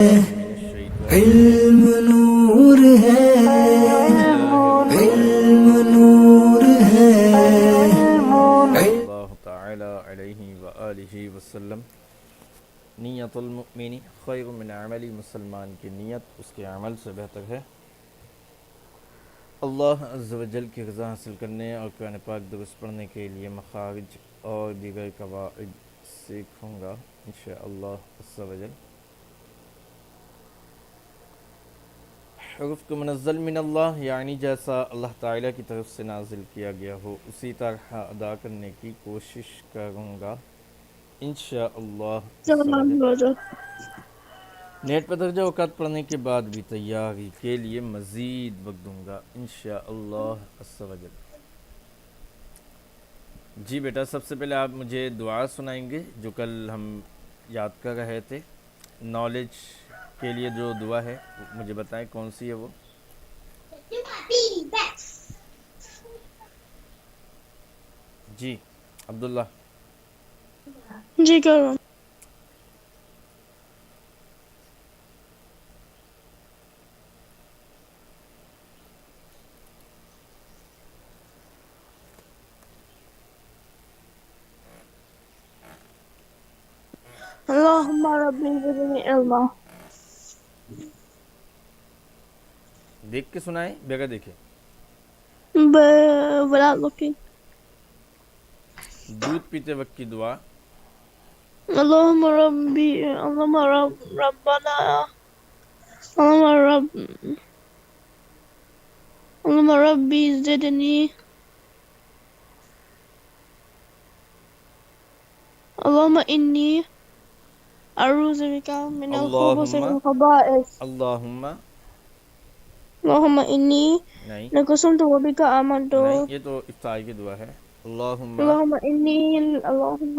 من الشیطان علم نور ہے، علم نور ہے، صلی اللہ تعالی علیہ وآلہ وسلم۔ نیت المؤمن خیر من عمل، مسلمان کی نیت اس کے عمل سے بہتر ہے۔ اللہ عز و جل کی رضا حاصل کرنے اور قرآن پاک درست پڑھنے کے لیے مخارج اور دیگر قواعد سیکھوں گا انشاءاللہ عز و جل۔ حروف کو منزل من اللہ یعنی جیسا اللہ تعالیٰ کی طرف سے نازل کیا گیا ہو اسی طرح ادا کرنے کی کوشش کروں گا انشاءاللہ عز و جل۔ نیٹ پر درجہ اوقات پڑھنے کے بعد بھی تیاری کے لیے مزید وقت دوں گا انشاءاللہ عز و جل۔ جی بیٹا، سب سے پہلے آپ مجھے دعا سنائیں گے جو کل ہم یاد کر رہے تھے۔ نالج کے لیے جو دعا ہے مجھے بتائیں کون سی ہے وہ؟ جی عبداللہ۔ جی کر رہا ہوں۔ اللہم ربی زدنی علما۔ دیکھ کے سنائیں بغیر دیکھے۔ without looking. دودھ پیتے وقت کی دعا۔ اللہم ربی ربنا اللہم ربی زدنی اللہم انی اعوذ بک من الخبث اللہم والخبائث اللہم اللہم انی نہیں قسمت بک آمنت نہیں، یہ تو افتتاح کی دعا ہے۔ اللہم اللہم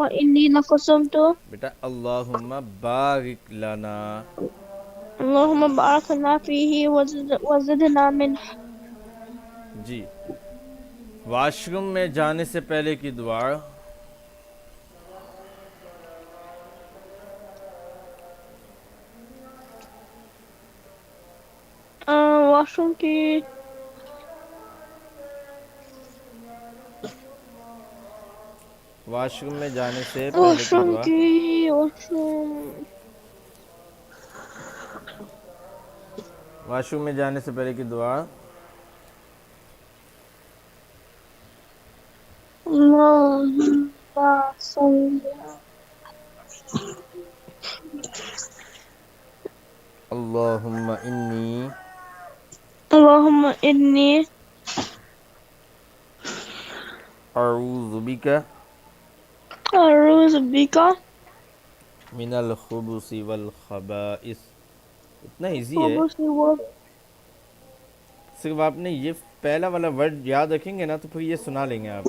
انی قسمت بیٹا اللہم بارک لنا۔ اللہم بارک لنا فیہ وزدنا من۔ جی، واش روم میں جانے سے پہلے کی دعا۔ واش روم کی واش روم میں جانے سے پہلے کی دعا۔ واش روم میں جانے سے پہلے کی دعا۔ اللہم صل اللہم انی اللہم انی اعوذ بک اعوذ بک من الخبث والخبائث۔ اتنا ایزی ہے، خبث و صرف آپ نے یہ پہلا والا ورڈ یاد رکھیں گے نا تو پھر یہ سنا لیں گے آپ۔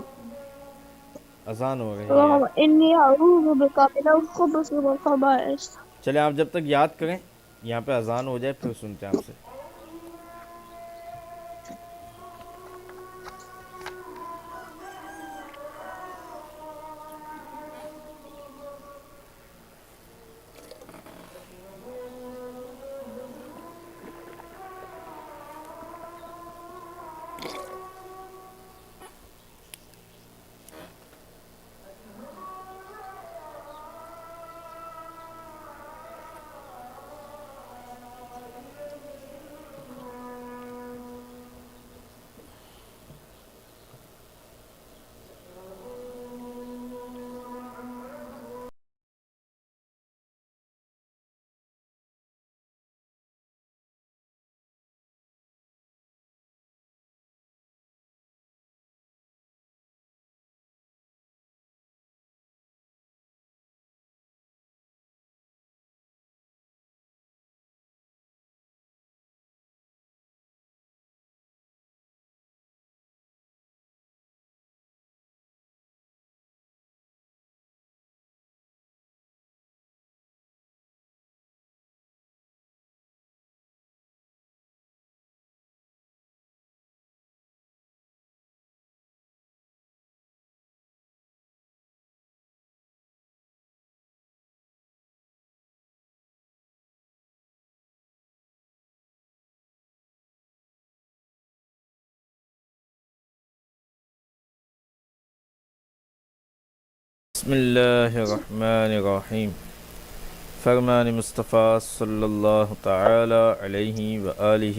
اذان ہو رہی ہے، اللہم انی اعوذ بک من الخبث والخبائث۔ چلیں آپ جب تک یاد کریں یہاں پہ اذان ہو جائے پھر سنتے ہیں آپ سے۔ بسم اللہ الرحمن الرحیم. فرمان مصطفیٰ صلی اللہ تعالی علیہ وآلہ.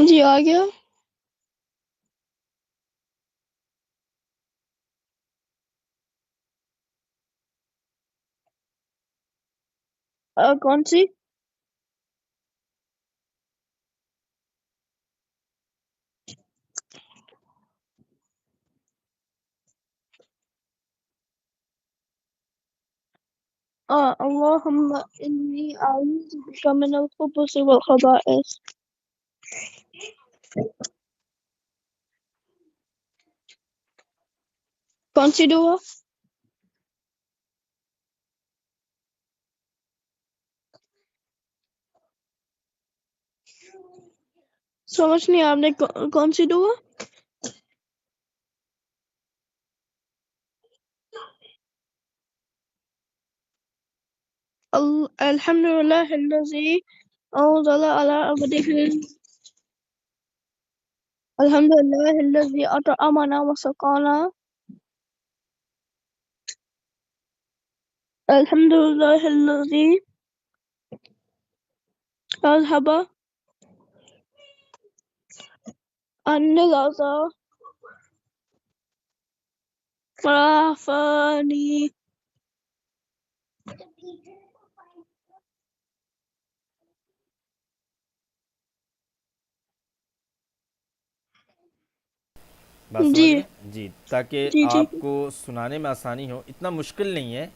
جی آ گیا. کون سی؟ اللہم انی اعوذ بک من الخبث والخبائث. کون سی دعا؟ سمجھ نہیں آپ نے کون سی دعا؟ الحمد للہ الذی انزل علی عبده الحمد للہ الذی اطعمنا وسقانا. الحمد للہ الذی اذهب عني الأذى وعافاني. بات سمجھ جی گئے جی، تاکہ جی جی آپ کو سنانے میں آسانی ہو. اتنا مشکل نہیں ہے،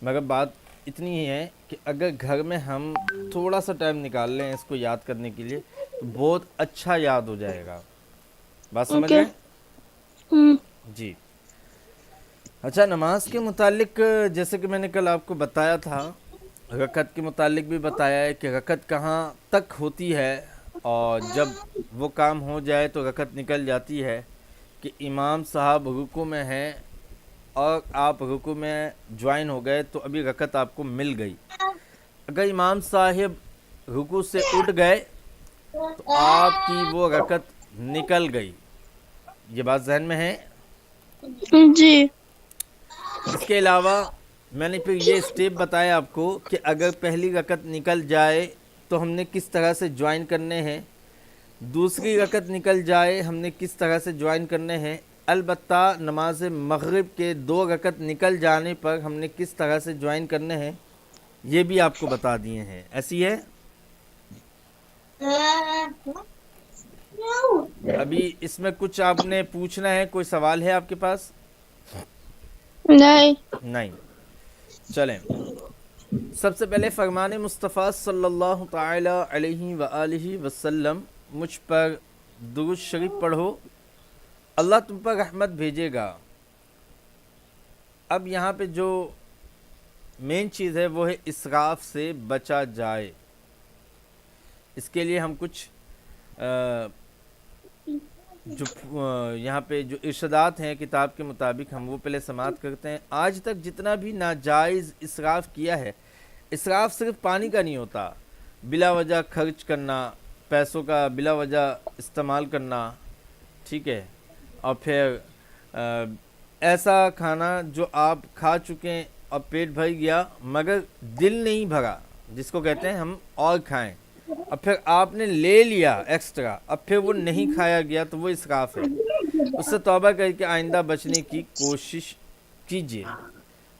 مگر بات اتنی ہی ہے کہ اگر گھر میں ہم تھوڑا سا ٹائم نکال لیں اس کو یاد کرنے کے لیے تو بہت اچھا یاد ہو جائے گا. بات سمجھ اوکے. گئے جی. اچھا، نماز کے متعلق جیسے کہ میں نے کل آپ کو بتایا تھا، رکعت کے متعلق بھی بتایا ہے کہ رکعت کہاں تک ہوتی ہے، اور جب وہ کام ہو جائے تو رکعت نکل جاتی ہے کہ امام صاحب رکوع میں ہیں اور آپ رکوع میں جوائن ہو گئے تو ابھی رکعت آپ کو مل گئی. اگر امام صاحب رکوع سے اٹھ گئے تو آپ کی وہ رکعت نکل گئی. یہ بات ذہن میں ہے. جی اس کے علاوہ میں نے پھر یہ اسٹیپ بتایا آپ کو کہ اگر پہلی رکعت نکل جائے تو ہم نے کس طرح سے جوائن کرنے ہیں، دوسری رکعت نکل جائے ہم نے کس طرح سے جوائن کرنے ہیں. البتہ نماز مغرب کے 2 رکعت نکل جانے پر ہم نے کس طرح سے جوائن کرنے ہیں یہ بھی آپ کو بتا دیے ہیں. ایسی ہے. ابھی اس میں کچھ آپ نے پوچھنا ہے، کوئی سوال ہے آپ کے پاس؟ نہیں. چلیں، سب سے پہلے فرمان مصطفیٰ صلی اللہ تعالی علیہ وآلہ وسلم مجھ پر درود شریف پڑھو، اللہ تم پر رحمت بھیجے گا. اب یہاں پہ جو مین چیز ہے وہ ہے اسراف سے بچا جائے. اس کے لیے ہم کچھ جو یہاں پہ جو ارشادات ہیں کتاب کے مطابق ہم وہ پہلے سماعت کرتے ہیں. آج تک جتنا بھی ناجائز اسراف کیا ہے، اسراف صرف پانی کا نہیں ہوتا، بلا وجہ خرچ کرنا، پیسوں کا بلا وجہ استعمال کرنا، ٹھیک ہے، اور پھر ایسا کھانا جو آپ کھا چکے اور پیٹ بھر گیا مگر دل نہیں بھرا، جس کو کہتے ہیں ہم اور کھائیں، اور پھر آپ نے لے لیا ایکسٹرا اب پھر وہ نہیں کھایا گیا تو وہ اسراف ہے. اس سے توبہ کر کے آئندہ بچنے کی کوشش کیجیے.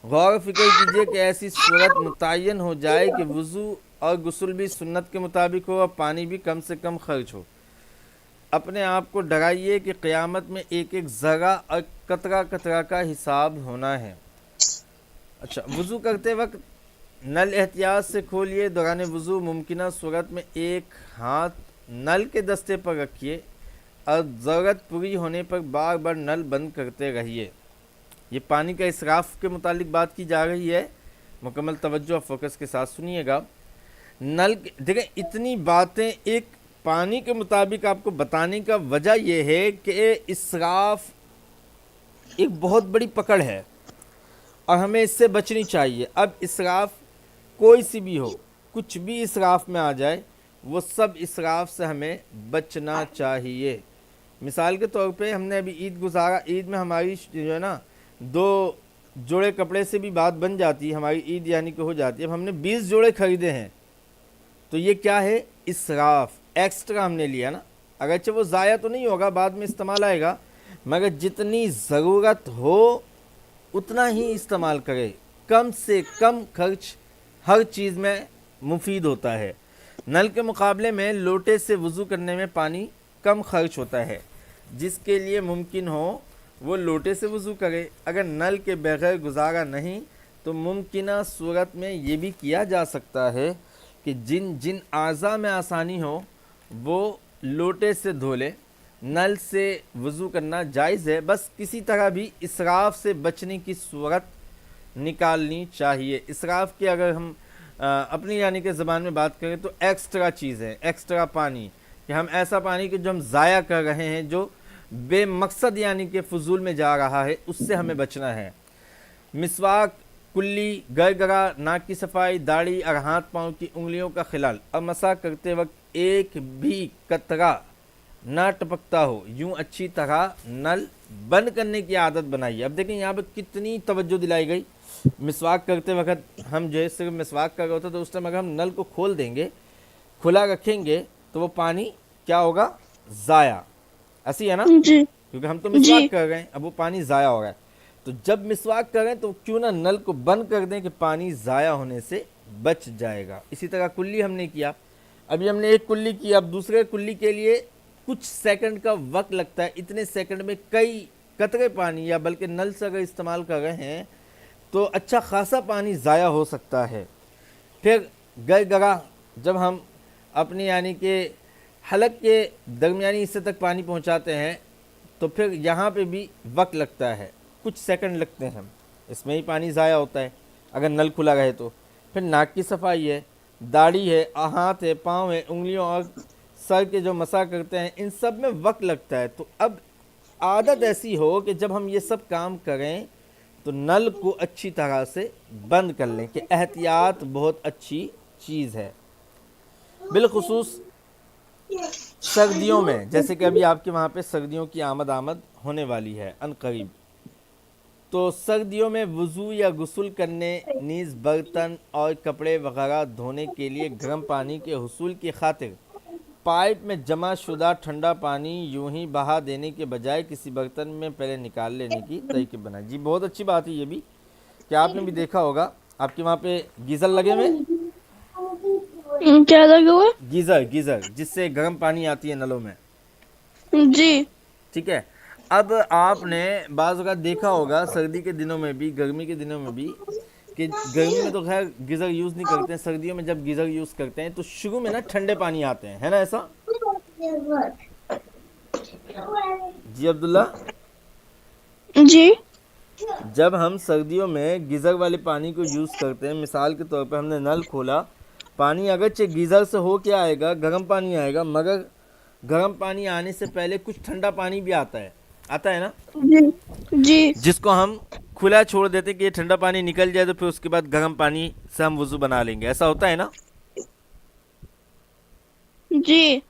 غور و فکر کیجیے کہ ایسی صورت متعین ہو جائے کہ وضو اور غسل بھی سنت کے مطابق ہو اور پانی بھی کم سے کم خرچ ہو. اپنے آپ کو ڈرائیے کہ قیامت میں ایک ایک ذرہ اور قطرہ قطرہ کا حساب ہونا ہے. اچھا، وضو کرتے وقت نل احتیاط سے کھولیے. دوران وضو ممکنہ صورت میں ایک ہاتھ نل کے دستے پر رکھیے اور ضرورت پوری ہونے پر بار بار نل بند کرتے رہیے. یہ پانی کا اسراف کے متعلق بات کی جا رہی ہے. مکمل توجہ اور فوکس کے ساتھ سنیے گا. نل دیکھیں اتنی باتیں ایک پانی کے مطابق آپ کو بتانے کا وجہ یہ ہے کہ اسراف ایک بہت بڑی پکڑ ہے اور ہمیں اس سے بچنی چاہیے. اب اسراف کوئی سی بھی ہو، کچھ بھی اسراف میں آ جائے، وہ سب اسراف سے ہمیں بچنا چاہیے. مثال کے طور پہ ہم نے ابھی عید گزارا، عید میں ہماری جو ہے نا 2 جوڑے کپڑے سے بھی بات بن جاتی ہے، ہماری عید یعنی کہ ہو جاتی ہے. اب ہم نے 20 جوڑے خریدے ہیں تو یہ کیا ہے؟ اسراف. ایکسٹرا ہم نے لیا نا، اگرچہ وہ ضائع تو نہیں ہوگا، بعد میں استعمال آئے گا، مگر جتنی ضرورت ہو اتنا ہی استعمال کرے. کم سے کم خرچ ہر چیز میں مفید ہوتا ہے. نل کے مقابلے میں لوٹے سے وضو کرنے میں پانی کم خرچ ہوتا ہے. جس کے لیے ممکن ہو وہ لوٹے سے وضو کرے. اگر نل کے بغیر گزارا نہیں تو ممکنہ صورت میں یہ بھی کیا جا سکتا ہے کہ جن اعضاء میں آسانی ہو وہ لوٹے سے دھو لے. نل سے وضو کرنا جائز ہے، بس کسی طرح بھی اسراف سے بچنے کی صورت نکالنی چاہیے. اسراف کی اگر ہم اپنی یعنی کہ زبان میں بات کریں تو ایکسٹرا چیز ہے، ایکسٹرا پانی، کہ ہم ایسا پانی کہ جو ہم ضائع کر رہے ہیں، جو بے مقصد یعنی کہ فضول میں جا رہا ہے، اس سے ہمیں بچنا ہے. مسواک، کلی، گرگرا، ناک کی صفائی، داڑھی اور ہاتھ پاؤں کی انگلیوں کا خلال اور مسح کرتے وقت ایک بھی قطرہ نہ ٹپکتا ہو، یوں اچھی طرح نل بند کرنے کی عادت بنائیے. اب دیکھیں یہاں پہ کتنی توجہ دلائی گئی. مسواک کرتے وقت ہم جو ہے صرف مسواک کر رہے ہوتے تو اس ٹائم اگر ہم نل کو کھول دیں گے، کھلا رکھیں گے تو وہ پانی کیا ہوگا؟ ضائع. ایسی ہے نا، جی کیونکہ ہم تو جی مسواک کر رہے ہیں، اب وہ پانی ضائع ہو رہا ہے. تو جب مسواک کریں تو کیوں نہ نل کو بند کر دیں کہ پانی ضائع ہونے سے بچ جائے گا. اسی طرح کلی ہم نے کیا، ابھی ہم نے ایک کلی کی، اب دوسرے کلی کے لیے کچھ سیکنڈ کا وقت لگتا ہے. اتنے سیکنڈ میں کئی قطرے پانی یا بلکہ نل سے اگر استعمال کر رہے ہیں تو اچھا خاصا پانی ضائع ہو سکتا ہے. پھر گرگرا، جب ہم اپنی یعنی کہ حلق کے درمیانی حصے تک پانی پہنچاتے ہیں تو پھر یہاں پہ بھی وقت لگتا ہے، کچھ سیکنڈ لگتے ہیں، اس میں ہی پانی ضائع ہوتا ہے اگر نل کھلا رہے تو. پھر ناک کی صفائی ہے، داڑھی ہے، ہاتھ ہے، پاؤں ہے، انگلیوں اور سر کے جو مسح کرتے ہیں، ان سب میں وقت لگتا ہے. تو اب عادت ایسی ہو کہ جب ہم یہ سب کام کریں تو نل کو اچھی طرح سے بند کر لیں، کہ احتیاط بہت اچھی چیز ہے. بالخصوص سردیوں میں، جیسے کہ ابھی آپ کے وہاں پہ سردیوں کی آمد ہونے والی ہے عن قریب، تو سردیوں میں وضو یا غسل کرنے، نیز برتن اور کپڑے وغیرہ دھونے کے لیے گرم پانی کے حصول کی خاطر پائپ میں جمع شدہ ٹھنڈا پانی یوں ہی بہا دینے کے بجائے کسی برتن میں پہلے نکال لینے کی ترکیب بنائیں. جی بہت اچھی بات ہے یہ بھی، کہ آپ نے بھی دیکھا ہوگا آپ کے وہاں پہ گیزر لگے ہوئے، کیا لگا ہوا؟ گیزر جس سے گرم پانی آتی ہے نلوں میں. جی ٹھیک ہے. اب آپ نے بعض اوقات دیکھا ہوگا سردی کے دنوں میں بھی، گرمی کے دنوں میں بھی، کہ گرمی میں تو خیر گیزر یوز نہیں کرتے ہیں، سردیوں میں جب گیزر یوز کرتے ہیں تو شروع میں نا ٹھنڈے پانی آتے ہیں، ہے نا ایسا؟ جی عبداللہ، جی جب ہم سردیوں میں گیزر والے پانی کو یوز کرتے ہیں، مثال کے طور پہ ہم نے نل کھولا، پانی اگرچہ گیزر سے ہو کے آئے گا، گرم پانی آئے گا، مگر گرم پانی آنے سے پہلے کچھ ٹھنڈا پانی بھی آتا ہے نا، جی جی جس کو ہم کھلا چھوڑ دیتے ہیں کہ یہ ٹھنڈا پانی نکل جائے تو پھر اس کے بعد گرم پانی سے ہم وضو بنا لیں گے. ایسا ہوتا ہے نا؟ جی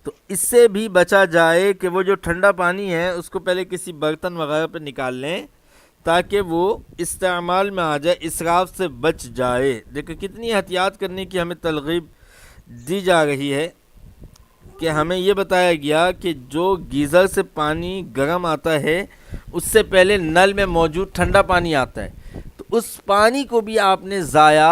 تو اس سے بھی بچا جائے کہ وہ جو ٹھنڈا پانی ہے اس کو پہلے کسی برتن وغیرہ پہ نکال لیں تاکہ وہ استعمال میں آ جائے، اسراف سے بچ جائے. دیکھیں کتنی احتیاط کرنے کی ہمیں ترغیب دی جا رہی ہے، کہ ہمیں یہ بتایا گیا کہ جو گیزر سے پانی گرم آتا ہے اس سے پہلے نل میں موجود ٹھنڈا پانی آتا ہے، تو اس پانی کو بھی آپ نے ضائع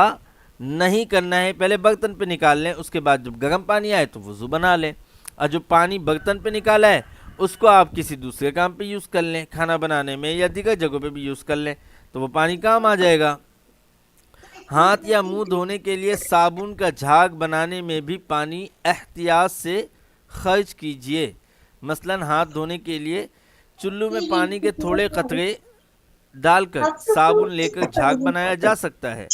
نہیں کرنا ہے. پہلے برتن پہ نکال لیں، اس کے بعد جب گرم پانی آئے تو وضو بنا لیں، اور جو پانی برتن پہ نکالا ہے اس کو آپ کسی دوسرے کام پہ یوز کر لیں، کھانا بنانے میں یا دیگر جگہوں پہ بھی یوز کر لیں تو وہ پانی کام آ جائے گا. ہاتھ یا منہ دھونے کے لیے صابن کا جھاگ بنانے میں بھی پانی احتیاط سے خرچ کیجیے. مثلا ہاتھ دھونے کے لیے چلو میں پانی کے تھوڑے قطرے ڈال کر صابن لے کر جھاگ بنایا جا سکتا ہے۔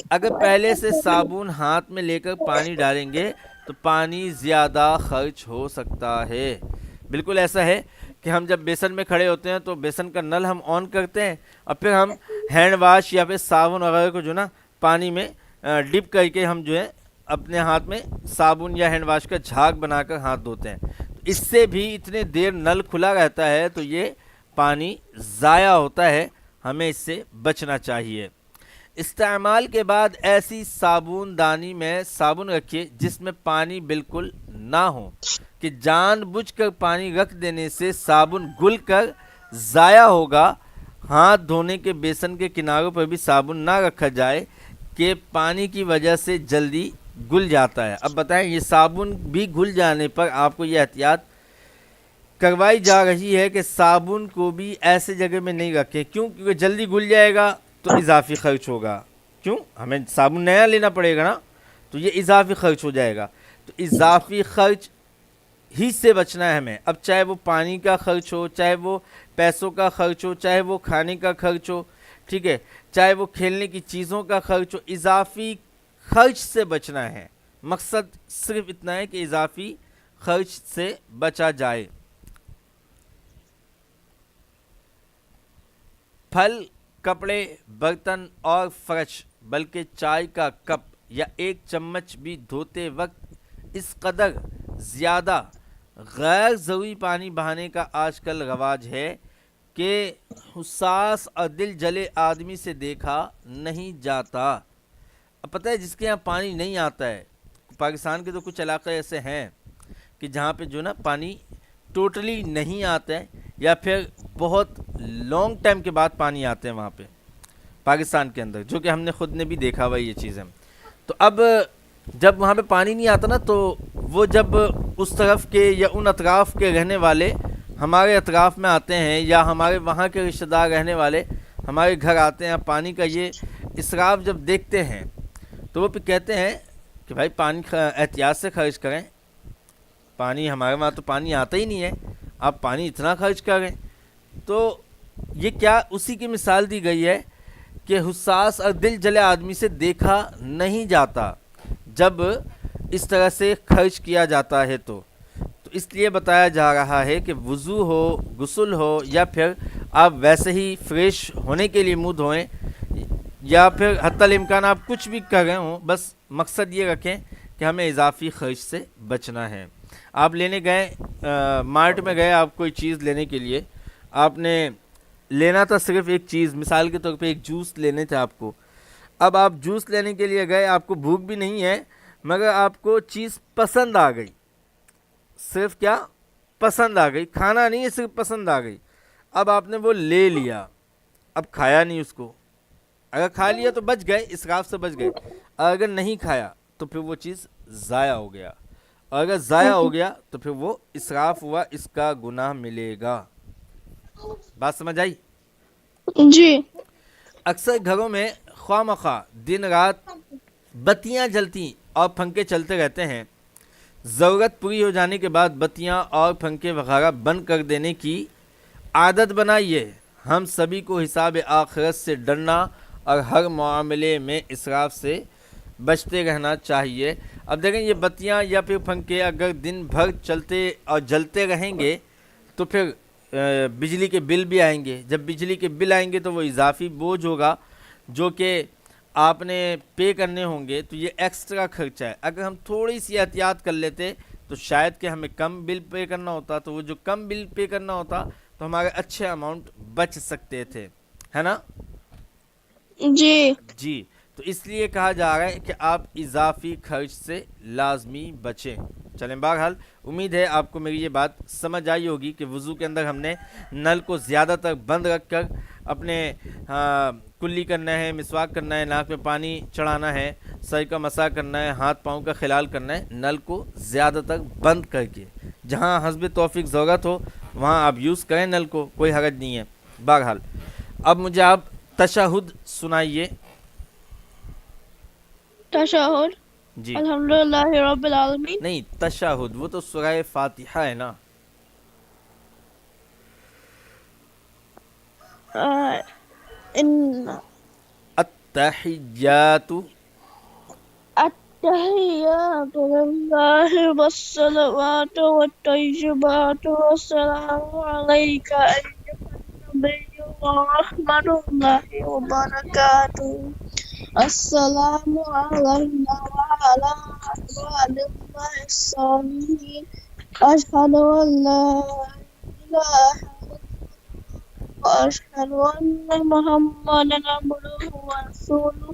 اگر پہلے سے صابن ہاتھ میں لے کر پانی ڈالیں گے تو پانی زیادہ خرچ ہو سکتا ہے۔ بالکل ایسا ہے کہ ہم جب بیسن میں کھڑے ہوتے ہیں تو بیسن کا نل ہم آن کرتے ہیں اور پھر ہم ہینڈ واش یا پھر صابن وغیرہ کو جو نا پانی میں ڈپ کر کے ہم جو ہے اپنے ہاتھ میں صابن یا ہینڈ واش کا جھاگ بنا کر ہاتھ دھوتے ہیں۔ اس سے بھی اتنے دیر نل کھلا رہتا ہے تو یہ پانی ضائع ہوتا ہے، ہمیں اس سے بچنا چاہیے۔ استعمال کے بعد ایسی صابن دانی میں صابن رکھیے جس میں پانی بالکل نہ ہو، کہ جان بوجھ کر پانی رکھ دینے سے صابن گل کر ضائع ہوگا۔ ہاتھ دھونے کے بیسن کے کناروں پر بھی صابن نہ رکھا جائے کہ پانی کی وجہ سے جلدی گل جاتا ہے۔ اب بتائیں، یہ صابن بھی گل جانے پر آپ کو یہ احتیاط کروائی جا رہی ہے کہ صابن کو بھی ایسے جگہ میں نہیں رکھیں، کیوں؟ کیونکہ جلدی گل جائے گا تو اضافی خرچ ہوگا، کیوں؟ ہمیں صابن نیا لینا پڑے گا نا، تو یہ اضافی خرچ ہو جائے گا۔ تو اضافی خرچ ہی سے بچنا ہے ہمیں، اب چاہے وہ پانی کا خرچ ہو، چاہے وہ پیسوں کا خرچ ہو، چاہے وہ کھانے کا خرچ ہو، ٹھیک ہے، چاہے وہ کھیلنے کی چیزوں کا خرچ ہو، اضافی خرچ سے بچنا ہے۔ مقصد صرف اتنا ہے کہ اضافی خرچ سے بچا جائے۔ پھل، کپڑے، برتن اور فرش، بلکہ چائے کا کپ یا ایک چمچ بھی دھوتے وقت اس قدر زیادہ غیر ضروری پانی بہانے کا آج کل رواج ہے کہ حساس اور دل جلے آدمی سے دیکھا نہیں جاتا۔ اب پتہ ہے، جس کے یہاں پانی نہیں آتا ہے، پاکستان کے تو کچھ علاقے ایسے ہیں کہ جہاں پہ جو نا پانی ٹوٹلی نہیں آتا ہے، یا پھر بہت لانگ ٹائم کے بعد پانی آتے ہیں وہاں پہ پاکستان کے اندر، جو کہ ہم نے خود نے بھی دیکھا ہوا یہ چیزیں۔ تو اب جب وہاں پہ پانی نہیں آتا نا، تو وہ جب اس طرف کے یا ان اطراف کے رہنے والے ہمارے اطراف میں آتے ہیں، یا ہمارے وہاں کے رشتہ دار رہنے والے ہمارے گھر آتے ہیں، پانی کا یہ اسراف جب دیکھتے ہیں تو وہ پھر کہتے ہیں کہ بھائی پانی احتیاط سے خرچ کریں، پانی ہمارے وہاں تو پانی آتا ہی نہیں ہے، آپ پانی اتنا خرچ کریں۔ تو یہ کیا اسی کی مثال دی گئی ہے کہ حساس اور دل جلے آدمی سے دیکھا نہیں جاتا جب اس طرح سے خرچ کیا جاتا ہے۔ تو اس لیے بتایا جا رہا ہے کہ وضو ہو، غسل ہو، یا پھر آپ ویسے ہی فریش ہونے کے لیے منہ دھوئیں، یا پھر حتی الامکان آپ کچھ بھی کر رہے ہوں، بس مقصد یہ رکھیں کہ ہمیں اضافی خرچ سے بچنا ہے۔ آپ لینے گئے، مارٹ میں گئے، آپ کوئی چیز لینے کے لیے، آپ نے لینا تھا صرف ایک چیز، مثال کے طور پہ ایک جوس لینے تھے آپ کو۔ اب آپ جوس لینے کے لیے گئے، آپ کو بھوک بھی نہیں ہے، مگر آپ کو چیز پسند آ گئی، صرف کیا پسند آ گئی، کھانا نہیں ہے، صرف پسند آ گئی۔ اب آپ نے وہ لے لیا، اب کھایا نہیں اس کو۔ اگر کھا لیا تو بچ گئے، اسراف سے بچ گئے، اور اگر نہیں کھایا تو پھر وہ چیز ضائع ہو گیا، اور اگر ضائع ہو گیا تو پھر وہ اسراف ہوا، اس کا گناہ ملے گا۔ بات سمجھ آئی؟ جی۔ اکثر گھروں میں خواہ مخواہ دن رات بتیاں جلتی اور پنکھے چلتے رہتے ہیں۔ ضرورت پوری ہو جانے کے بعد بتیاں اور پنکھے وغیرہ بند کر دینے کی عادت بنائیے۔ ہم سبھی کو حساب آخرت سے ڈرنا اور ہر معاملے میں اسراف سے بچتے رہنا چاہیے۔ اب دیکھیں، یہ بتیاں یا پھر پنکھے اگر دن بھر چلتے اور جلتے رہیں گے تو پھر بجلی کے بل بھی آئیں گے۔ جب بجلی کے بل آئیں گے تو وہ اضافی بوجھ ہوگا جو کہ آپ نے پے کرنے ہوں گے، تو یہ ایکسٹرا خرچہ ہے۔ اگر ہم تھوڑی سی احتیاط کر لیتے تو شاید کہ ہمیں کم بل پے کرنا ہوتا، تو وہ جو کم بل پے کرنا ہوتا تو ہمارے اچھے اماؤنٹ بچ سکتے تھے، ہے نا؟ جی۔ جی، تو اس لیے کہا جا رہا ہے کہ آپ اضافی خرچ سے لازمی بچیں۔ چلیں، بہرحال امید ہے آپ کو میری یہ بات سمجھ آئی ہوگی کہ وضو کے اندر ہم نے نل کو زیادہ تر بند رکھ کر اپنے کلی کرنا ہے، مسواک کرنا ہے، ناک میں پانی چڑھانا ہے، سر کا مسح کرنا ہے، ہاتھ پاؤں کا خلال کرنا ہے، نل کو زیادہ تر بند کر کے۔ جہاں حسب توفیق ضرورت ہو وہاں آپ یوز کریں نل کو، کوئی حرج نہیں ہے۔ بہرحال اب مجھے آپ تشہد سنائیے۔ تشہد۔ جی الحمدللہ رب العالمین۔ نہیں، تشہد وہ تو سورہ فاتحہ ہے نا۔ إن التحيات التحيات لله والصلوات والطيبات والسلام عليك أيها النبي ورحمة الله وبركاته السلام علينا وعلى عباد الله الصالحين أشهد أن لا إله وأشهد أن محمدا عبده ورسوله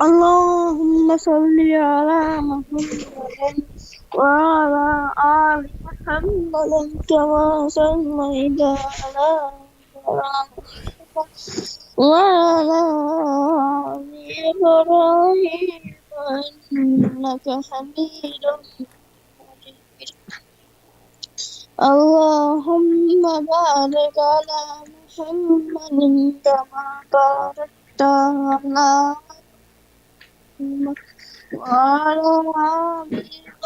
اللهم صل على محمد وعلى آل محمد كما صليت على وعلى آل إبراهيم إنك حميد مجيد اللهم بارك على محمد كما باركت على محمد وعلى آل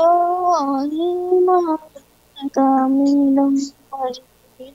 إبراهيم إنك حميد مجيد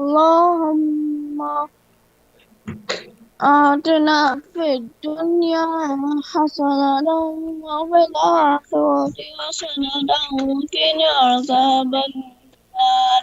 اللهم آتنا في الدنيا حسنة وفي الآخرة حسنة وقنا عذاب النار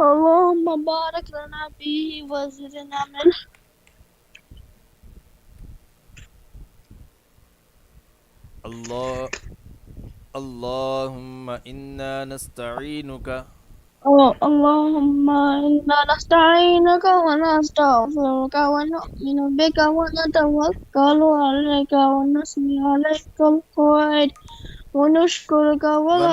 اللهم بارك لنا فيه وزدنا منه اللهم إنا نستعينك اللهم إنا نستعينك ونستغفرك ونؤمن بك ونتوكل عليك ونثني عليك الخير ونشكرك ولا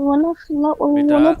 ونخلق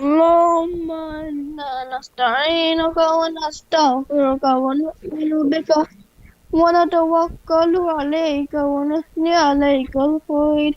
اللهم إنا نستعينك ونستغفرك ونؤمن بك ونتوكل عليك ونثني عليك الخير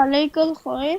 عليك الخير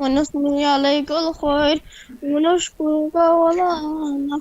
ونثني عليك الخير ونشكرك ولا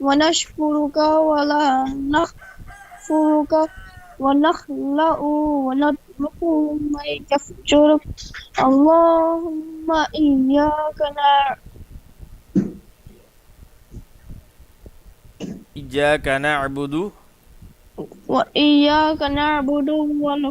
ونشكرك ولا نكفرك ونخلق ونترك من يفجرك اللهم إياك نعبد وإياك نعبد ولك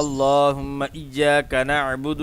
اللهم إياك نعبد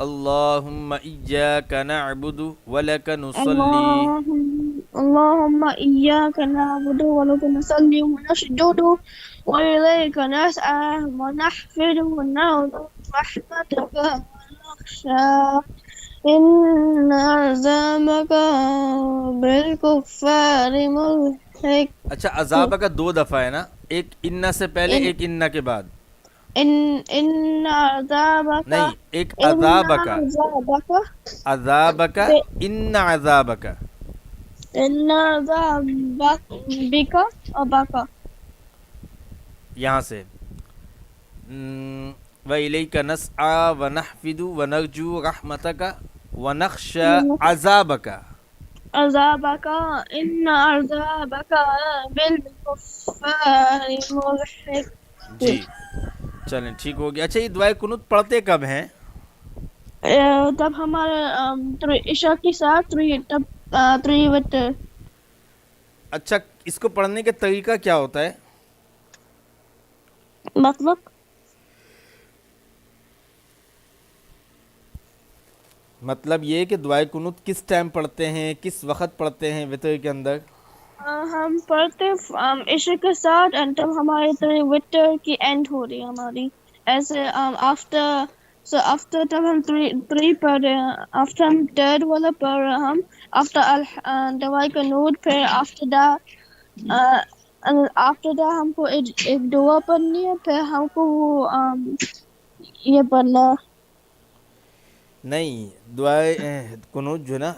اللهم إياك نعبد ولك نصلي اللهم إياك نعبد ولك نصلي ونسجد وإليك نسعى ونحفد ونعوذ رحمتك ونخشى إن عذابك بالكفار ملحق اچھا عذاب کا 2 دفعہ ہے نا, ایک انہ سے پہلے ایک انہ کے بعد, إن عذابك نہیں ایک إن عذاب کا, عذابك عذاب کا, ان عذاب کا, إن عذابك بك أو بك یہاں سے وَإِلَيْكَ نَسْعَى وَنَحْفِدُ وَنَرْجُو رَحْمَتَكَ وَنَخْشَى عَذَابَكَ. عذابك إن عذابك بالكفار ملحق. جی چلیں ٹھیک ہو گیا. اچھا یہ دعائے قنوت پڑھتے کب ہیں؟ تب ہمارے عشاء کے ساتھ 3 وتر. اچھا اس کو پڑھنے کا طریقہ کیا ہوتا ہے؟ مطلب یہ کہ دعائے قنوت کس ٹائم پڑھتے ہیں, کس وقت پڑھتے ہیں وتر کے اندر؟ ہم پڑھتے عشاء کے ساتھ تب ہمارے 3 وتر کی اینڈ ہو رہی ہے ہماری. ایسے آفٹر تب ہم 3 پڑھ رہے ہیں, آفٹر ہم 3rd والا پڑھ رہے ہیں, ہم آفٹر دعائے قنوت, پھر آفٹر دا ہم کو ایک دعا پڑھنی ہے, پھر ہم کو یہ پڑھنا. نہیں دعائے قنوت جو نا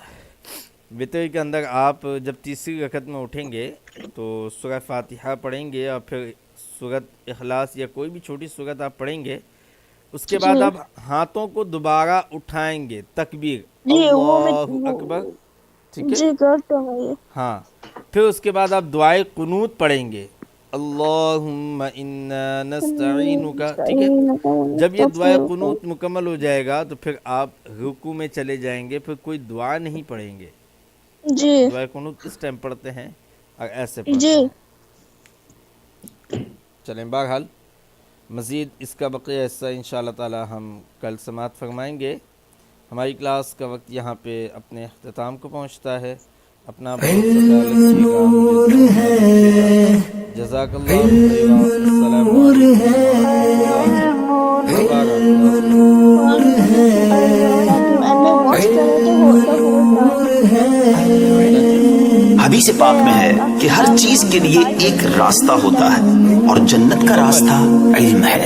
وتر کے اندر آپ جب تیسری رکعت میں اٹھیں گے تو سورہ فاتحہ پڑھیں گے اور پھر سورۃ اخلاص یا کوئی بھی چھوٹی سورت آپ پڑھیں گے. اس کے بعد آپ ہاتھوں کو دوبارہ اٹھائیں گے, تکبیر اللہ اکبر, ٹھیک ہے؟ ہاں پھر اس کے بعد آپ دعائے قنوت پڑھیں گے, اللہم انا نستعینک, ٹھیک ہے؟ جب یہ دعائے قنوت مکمل ہو جائے گا تو پھر آپ رکوع میں چلے جائیں گے, پھر کوئی دعا نہیں پڑھیں گے. دعائے قنوت اس ٹائم پڑھتے ہیں اور ایسے پڑھتے ہیں. چلیں بہرحال مزید اس کا بقیہ حصہ انشاءاللہ تعالی ہم کل سماعت فرمائیں گے. ہماری کلاس کا وقت یہاں پہ اپنے اختتام کو پہنچتا ہے. اپنا بہت سا خیال رکھیے گا. جزاک اللہ خیر. السلام حدیث پاک میں ہے کہ ہر چیز کے لیے ایک راستہ ہوتا ہے اور جنت کا راستہ علم ہے.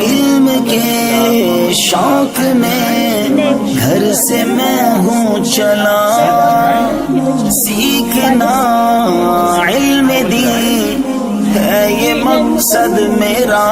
علم کے شوق میں گھر سے میں ہوں چلا, سیکھنا علم دین ہے یہ مقصد میرا.